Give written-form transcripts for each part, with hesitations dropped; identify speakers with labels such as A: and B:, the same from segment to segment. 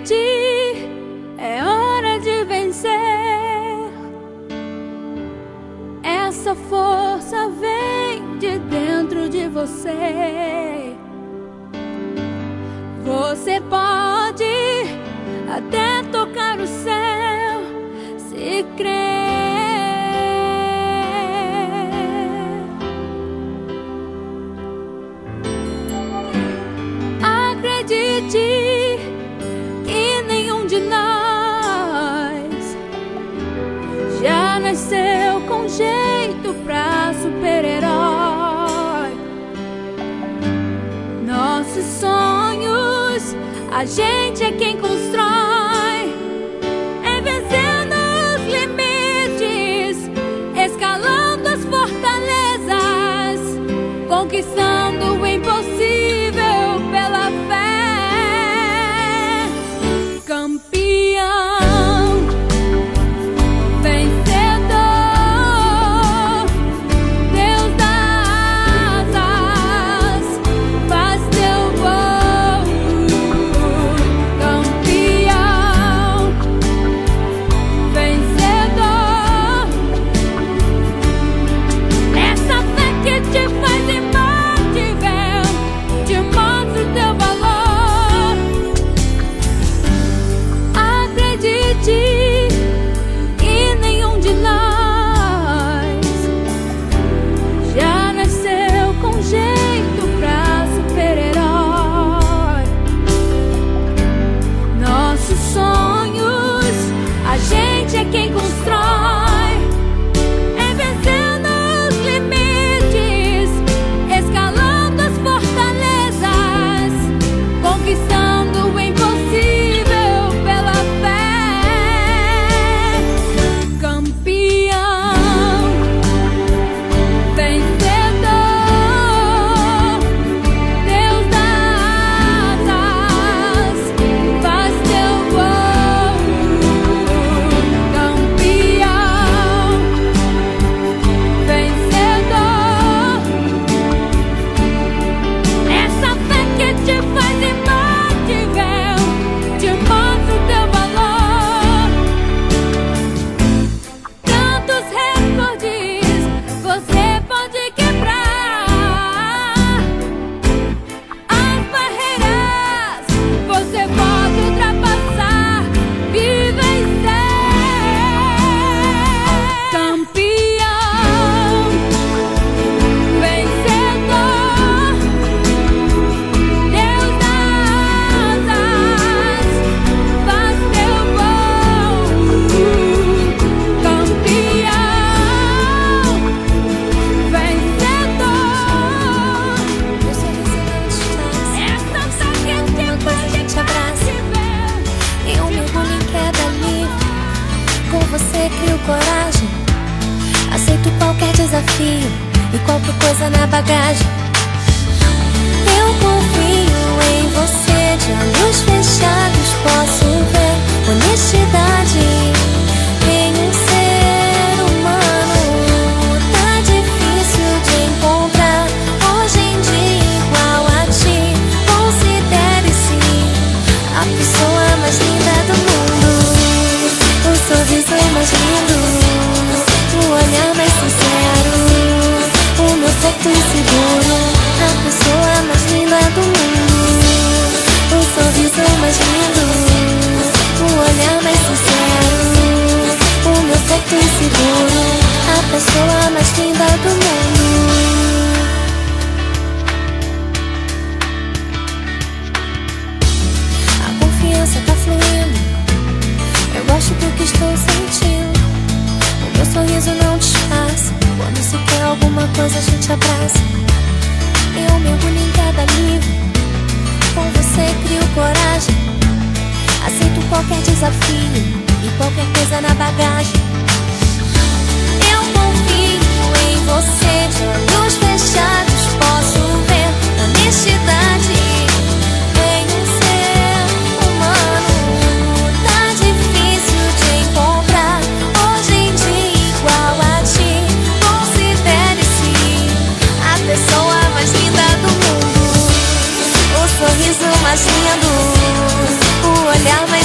A: Acredite, é hora de vencer. Essa força vem de dentro de você. Você pode até tocar o céu se crer. Acredite que nenhum de nós já nasceu com jeito pra super-herói. Nossos sonhos, a gente é quem constrói, é vencendo os limites, escalando as fortalezas, conquistando o impossível pela fé. Campeão, vencedor, Deus dá asas, faz teu voo. Campeão, vencedor, essa fé que te faz imbatível, te mostra o teu valor. Acredite que nenhum de nós já nasceu com jeito pra super-herói. Nossos sonhos, a gente é quem constrói, é vencendo os limites, escalando as fortalezas, conquistando o impossível pela fé. Campeão, vencedor, Deus dá asas, faz teu voo. Campeão, vencedor, essa fé que te faz imbatível, te mostra o teu valor. Tantos recordes você pode quebrar, as barreiras você pode ultrapassar e vencer. Campeão, vencedor, Deus dá asas, faz teu voo. Campeão, vencedor, essa fé que te faz imbatível,
B: Em um mergulho em queda livre, com você crio coragem. Aceito qualquer desafio e qualquer coisa na bagagem. Eu confio em você, de olhos fechados posso ver honestidade em um ser humano. Tá difícil de encontrar hoje em dia igual a ti. Considere-se a pessoa mais linda do mundo, o sorriso mais lindo, o olhar mais sincero, o meu peito inseguro. A pessoa mais linda do mundo, o sorriso mais lindo, o olhar mais sincero, o meu peito inseguro. A pessoa mais linda do mundo. A confiança tá fluindo, eu gosto do que estou sentindo. O meu sorriso não disfarça, quando se quer alguma coisa a gente abraça. Eu mergulho em queda livre, com você crio coragem. Aceito qualquer desafio e qualquer coisa na bagagem. Eu confio em você, de olhos fechados posso ver honestidade em um ser humano. Tá difícil de encontrar hoje em dia igual a ti. Considere-se a pessoa mais linda do mundo, o sorriso mais lindo, o olhar mais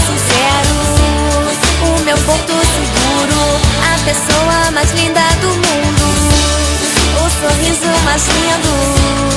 B: mais linda do mundo, o sorriso mais lindo.